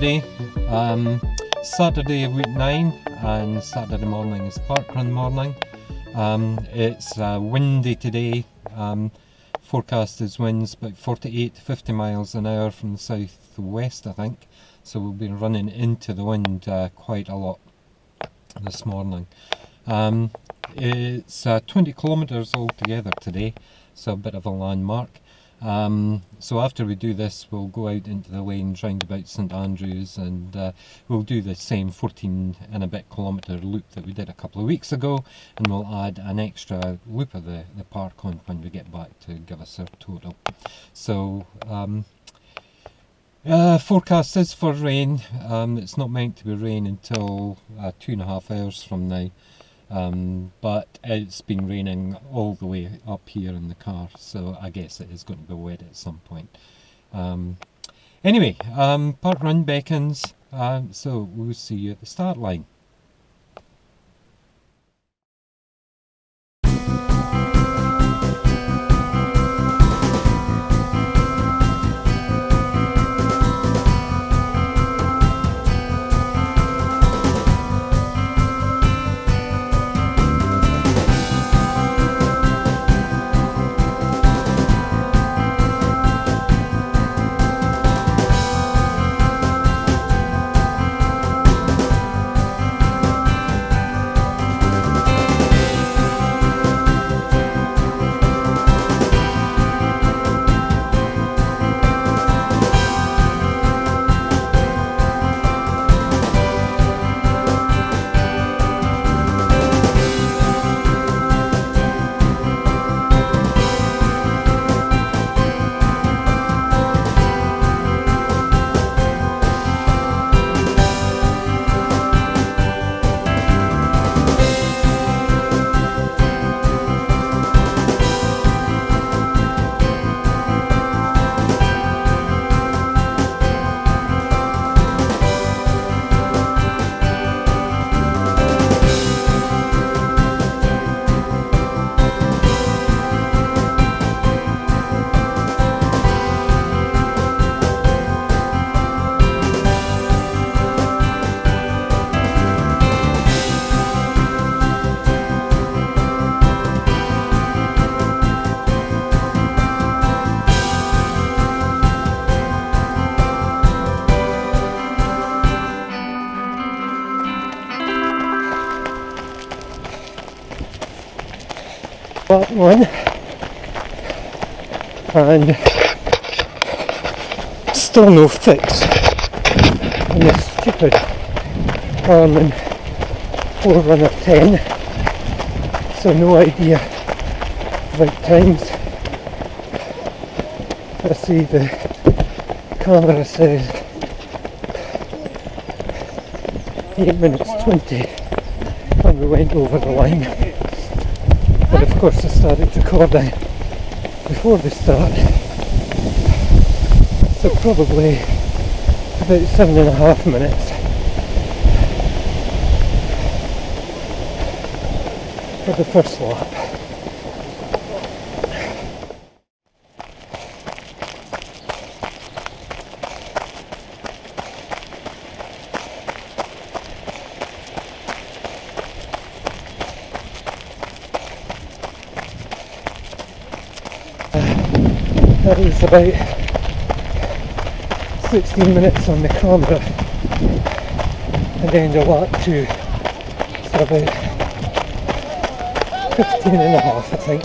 everybody. Saturday of week 9 and Saturday morning is Parkrun morning. It's windy today. Forecast is winds about 48 to 50 miles an hour from the south-west, I think. So we'll be running into the wind quite a lot this morning. It's 20 kilometres altogether today, so a bit of a landmark. So after we do this, we'll go out into the lanes round about St Andrews, and we'll do the same 14 and a bit kilometre loop that we did a couple of weeks ago, and we'll add an extra loop of the park on when we get back to give us our total. So forecast is for rain. It's not meant to be rain until 2.5 hours from now. But it's been raining all the way up here in the car, so I guess it is going to be wet at some point. Anyway, Parkrun beckons, so we'll see you at the start line. Part 1, and still no fix on this stupid Garmin Forerunner 10, so no idea about times. I see the camera says 8 minutes 20 when we went over the line. But of course I started recording before the start, so probably about 7.5 minutes for the first lap. That is about 16 minutes on the camera and then the lap 2, so about 15.5 I think.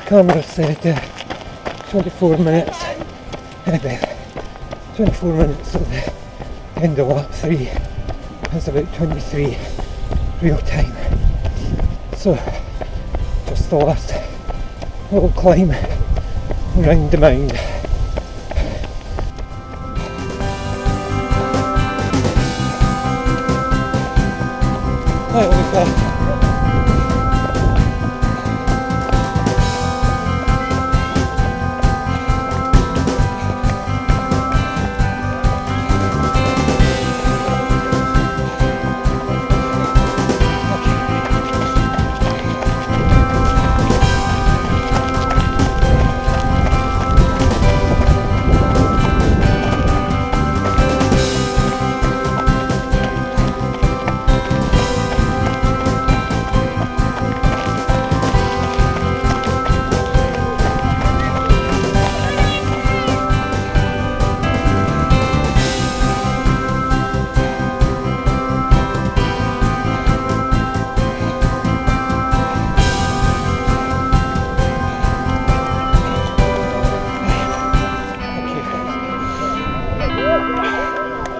camera said 24 minutes about 24 minutes at the end of lap 3. That's about 23 real time. So just the last little climb round the mound. That was that.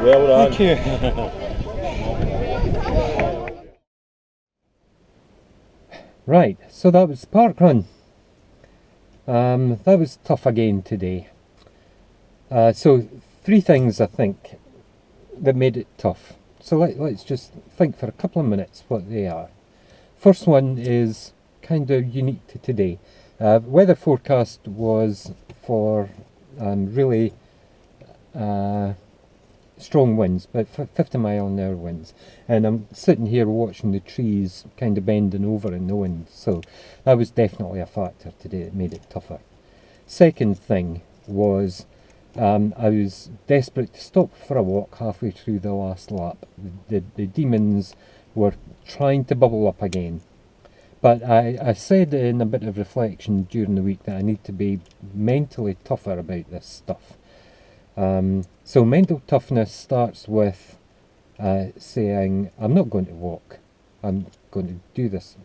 Well done. Thank you. Right, so that was Parkrun. That was tough again today. So 3 things I think that made it tough. So let's just think for a couple of minutes what they are. First one is kind of unique to today. Weather forecast was for really strong winds, about 50-mile-an-hour winds, and I'm sitting here watching the trees kind of bending over in the wind, so that was definitely a factor today that made it tougher. Second thing was I was desperate to stop for a walk halfway through the last lap. The demons were trying to bubble up again, but I said in a bit of reflection during the week that I need to be mentally tougher about this stuff. So mental toughness starts with saying, I'm not going to walk, I'm going to do this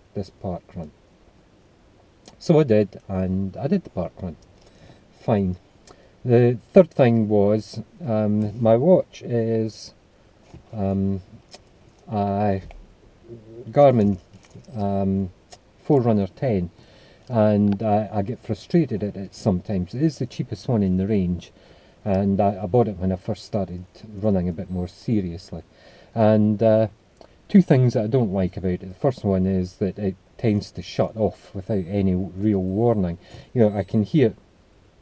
park run. So I did, and I did the park run. Fine. The third thing was, my watch is a Garmin Forerunner 10, and I get frustrated at it sometimes. It is the cheapest one in the range, and I bought it when I first started running a bit more seriously. And 2 things that I don't like about it. The first one is that it tends to shut off without any real warning. You know, I can hear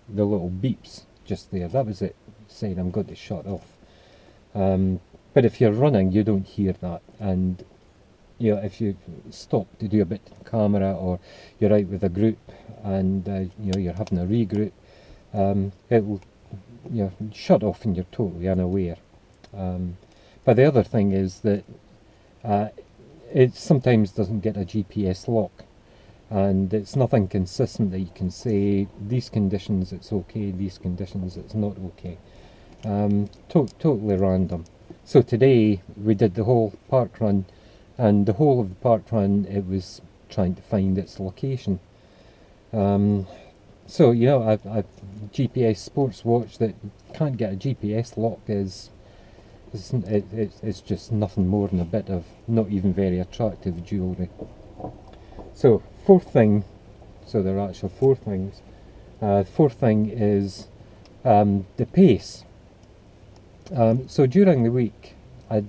the little beeps just there. That was it saying I'm going to shut off. But if you're running, you don't hear that. And you know, if you stop to do a bit of camera, or you're out with a group and you know, you're having a regroup, it will shut off and you're totally unaware. But the other thing is that it sometimes doesn't get a GPS lock, and it's nothing consistent that you can say these conditions it's okay, these conditions it's not okay. Totally random. So today we did the whole park run, and the whole of the park run it was trying to find its location. So you know, a GPS sports watch that can't get a GPS lock is it's just nothing more than a bit of not even very attractive jewellery. So fourth thing, so there are actually 4 things. Fourth thing is the pace. So during the week we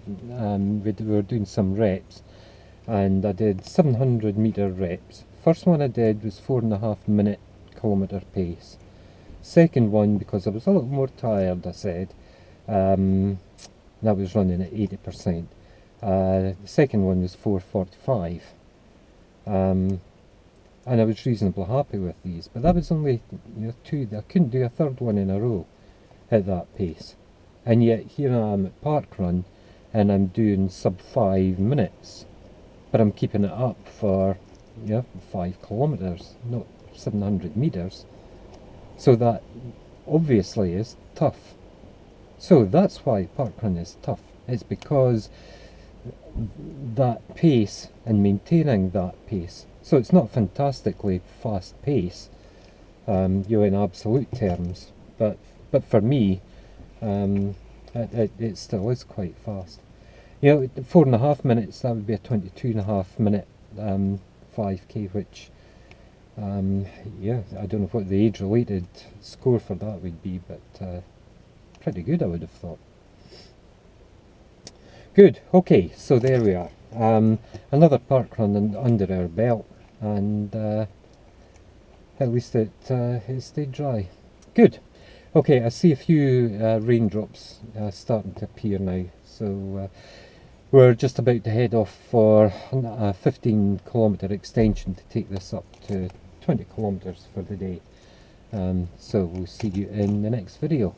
were doing some reps, and I did 700 metre reps. First one I did was 4.5 minute kilometre pace. Second one, because I was a little more tired, I said, that was running at 80%. The second one was 4:45, and I was reasonably happy with these. But that was only 2. I couldn't do a third one in a row at that pace. And yet here I am at Parkrun, and I'm doing sub 5 minutes, but I'm keeping it up for 5 kilometres, not 700 metres. So that obviously is tough. So that's why parkrun is tough. It's because that pace and maintaining that pace. So it's not fantastically fast pace, in absolute terms, but but for me, it still is quite fast. You know, 4.5 minutes, that would be a 22.5 minute 5k, which, yeah, I don't know what the age-related score for that would be, but pretty good, I would have thought. Good, okay, so there we are. Another park run under our belt, and at least it stayed dry. Good. Okay, I see a few raindrops starting to appear now, so we're just about to head off for a 15-kilometre extension to take this up to 20 kilometres for the day. So we'll see you in the next video.